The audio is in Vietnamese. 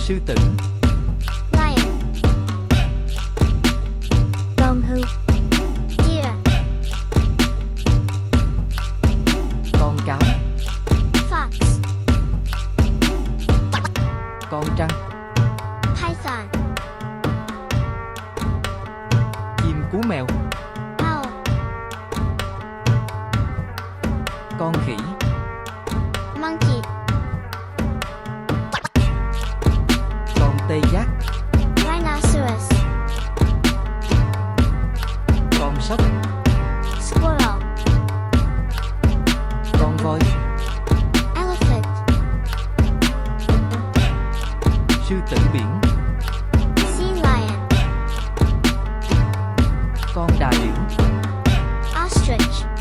Sư tử. Lion. Con hươu. Deer. Con cáo. Fox. Con trăng. Python. Chim cú mèo. Owl. Con khỉ. Monkey. Con tê giác. Rhinoceros. Con sóc. Squirrel. Con voi. Elephant. Sư tử biển. Sea lion. Con đà điểu. Ostrich.